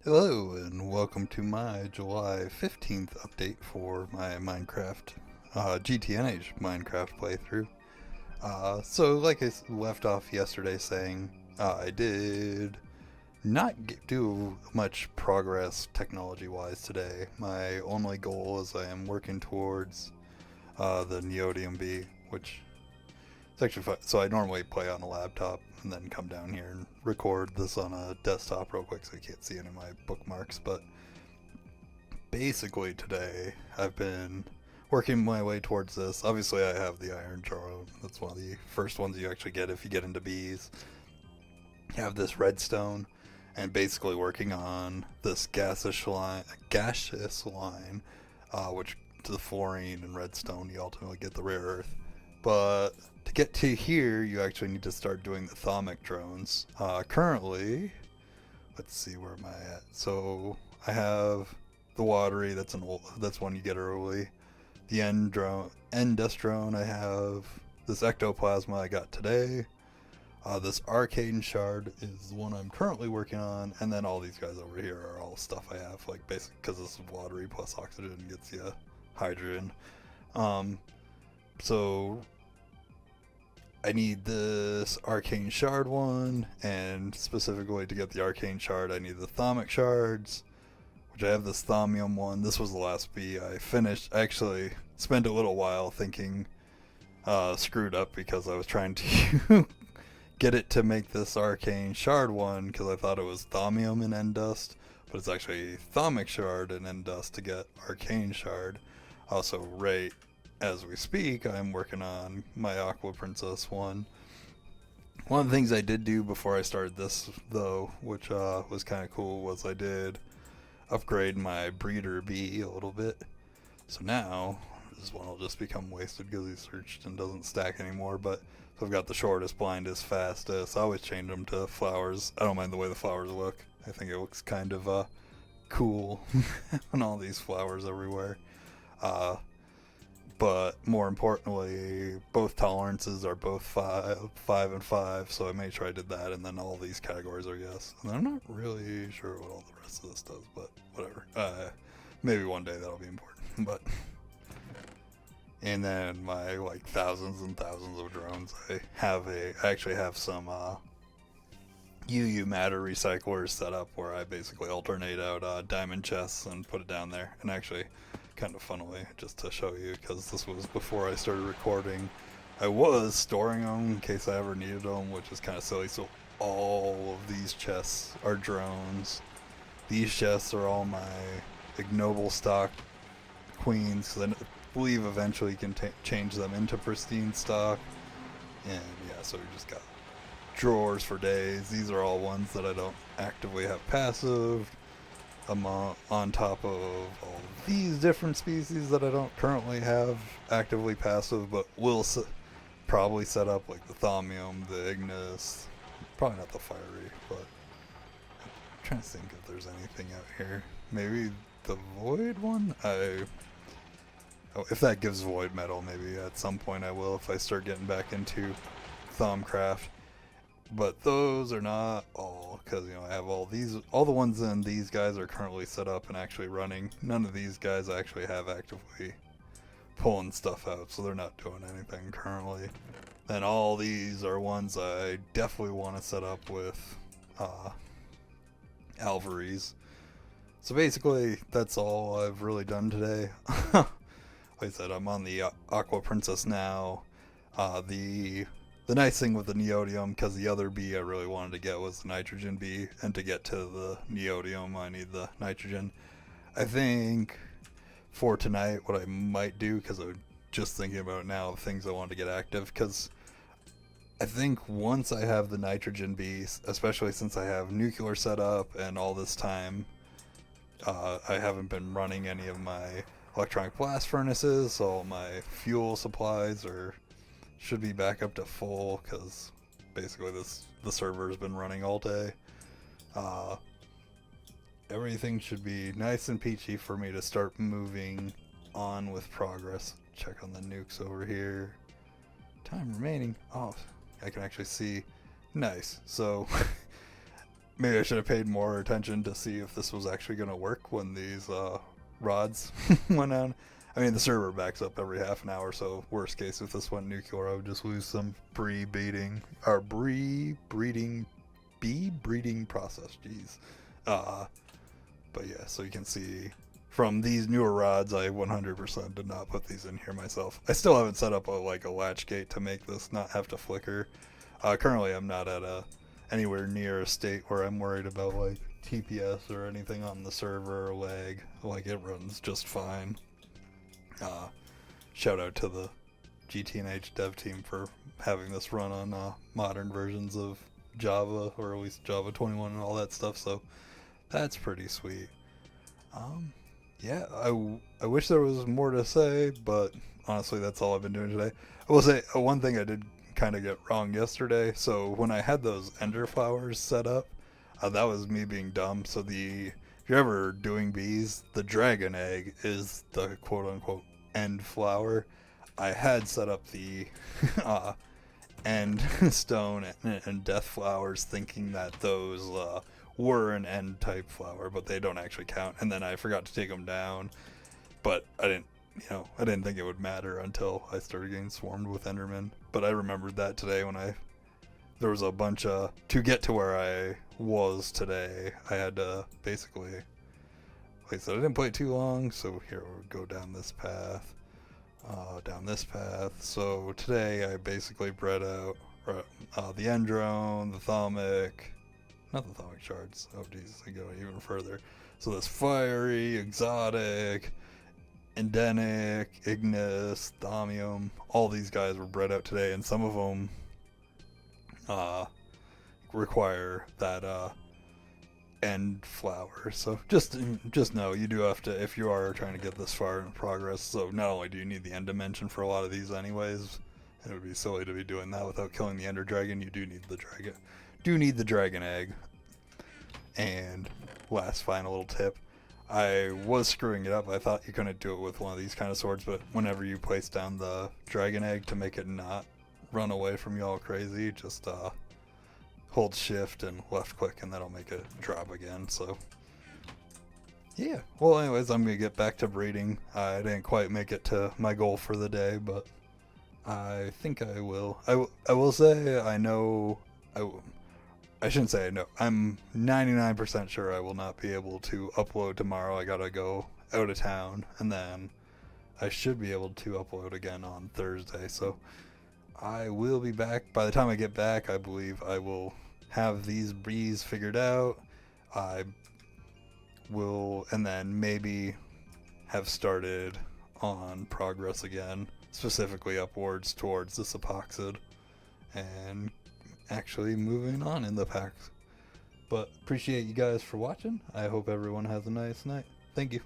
Hello and welcome to my July 15th update for my Minecraft, GTNH Minecraft playthrough. So like left off yesterday saying, I did not do much progress technology-wise today. My only goal is I am working towards the Neodymium B, which is actually fun. So I normally play on a laptop and then come down here and record this on a desktop real quick so you can't see any of my bookmarks, but basically today I've been working my way towards this. Obviously, I have the iron drone. That's one of the first ones you actually get if you get into bees. You have this redstone, and basically working on this gaseous line, which to the fluorine and redstone, you ultimately get the rare earth. But to get to here, you actually need to start doing the thermic drones. Currently, let's see, where am I at? So I have the watery. That's one you get early. The end dust drone. I have this ectoplasma I got today. This arcane shard is the one I'm currently working on, and then all these guys over here are all stuff I have, like basically because this is watery plus oxygen gets you hydrogen. Um, so I need this arcane shard one, and specifically to get the arcane shard, I need the thermic shards, which I have this thaumium one. This was the last bee I finished. I actually spent a little while thinking screwed up because I was trying to get it to make this arcane shard one because I thought it was thaumium and end dust, but it's actually thermic shard and end dust to get arcane shard. Also, right as we speak, I'm working on my Aqua Princess one. One of the things I did do before I started this, though, which was kind of cool, was I did upgrade my breeder bee a little bit. So now, this one will just become wasted because he's searched and doesn't stack anymore, but so I've got the shortest, blindest, fastest. I always change them to flowers. I don't mind the way the flowers look. I think it looks kind of cool on all these flowers everywhere. Uh, but more importantly, both tolerances are both 5 and 5, so I made sure I did that, and then all these categories are yes. And I'm not really sure what all the rest of this does, but whatever. Maybe one day that'll be important. But and then my like thousands and thousands of drones, I actually have some UU matter recyclers set up where I basically alternate out diamond chests and put it down there. And actually, kind of funnily, just to show you, because this was before I started recording, I was storing them in case I ever needed them, which is kind of silly. So all of these chests are drones. These chests are all my ignoble stock queens, because I believe eventually you can change them into pristine stock. And yeah, so we just got drawers for days. These are all ones that I don't actively have passive. I'm on top of all these different species that I don't currently have actively passive, but will probably set up, like the thaumium, the ignis, probably not the fiery, but I'm trying to think if there's anything out here. Maybe the void one? If that gives void metal, maybe at some point I will if I start getting back into Thaumcraft. But those are not all, because I have all the ones in these guys are currently set up and actually running. None of these guys actually have actively pulling stuff out, so they're not doing anything currently. And all these are ones I definitely want to set up with Alvarez. So basically, that's all I've really done today. Like I said, I'm on the Aqua Princess now. The nice thing with the neodymium, because the other bee I really wanted to get was the nitrogen bee, and to get to the neodymium, I need the nitrogen. I think for tonight, what I might do, because I'm just thinking about it now, the things I want to get active, because I think once I have the nitrogen bee, especially since I have nuclear set up and all this time, I haven't been running any of my electronic blast furnaces, so all my fuel supplies should be back up to full, because basically the server has been running all day. Everything should be nice and peachy for me to start moving on with progress. Check on the nukes over here. Time remaining. Oh, I can actually see. Nice. So maybe I should have paid more attention to see if this was actually going to work when these rods went on. I mean, the server backs up every half an hour, so worst case, if this went nuclear, I would just lose some breeding process. Jeez. But yeah, so you can see from these newer rods, I 100% did not put these in here myself. I still haven't set up a latch gate to make this not have to flicker. Currently, I'm not at anywhere near a state where I'm worried about like TPS or anything on the server or lag. Like, it runs just fine. Shout out to the GTNH dev team for having this run on modern versions of Java, or at least Java 21 and all that stuff, so that's pretty sweet. Yeah, I wish there was more to say, but honestly, that's all I've been doing today. I will say one thing I did kind of get wrong yesterday. So when I had those ender flowers set up, that was me being dumb. So if you're ever doing bees, the dragon egg is the quote-unquote end flower. I had set up the end stone and death flowers thinking that those were an end type flower, but they don't actually count. And then I forgot to take them down, but I didn't think it would matter until I started getting swarmed with Endermen. But I remembered that today when there was a bunch of, to get to where I was today, I had to basically, like I said, I didn't play too long, so here we'll go down this path. So today I basically bred out the end drone, the thalmic, not the thalmic shards, oh Jesus, I go even further. So this fiery, exotic, endemic, ignis, thaumium, all these guys were bred out today, and some of them require that end flower. So just know you do have to, if you are trying to get this far in progress. So not only do you need the end dimension for a lot of these anyways, it would be silly to be doing that without killing the ender dragon. You do need the dragon egg. And last final little tip, I was screwing it up. I thought you couldn't do it with one of these kind of swords, but whenever you place down the dragon egg, to make it not run away from you all crazy, just hold shift and left click, and that'll make it drop again. So yeah, well anyways, I'm gonna get back to breeding. I didn't quite make it to my goal for the day, but I think I will. I will say I shouldn't say I know. I'm 99% sure I will not be able to upload tomorrow. I gotta go out of town, and then I should be able to upload again on Thursday. So I will be back. By the time I get back, I believe I will have these bees figured out. I will, and then maybe have started on progress again, specifically upwards towards this epoxid, and actually moving on in the packs. But appreciate you guys for watching. I hope everyone has a nice night. Thank you.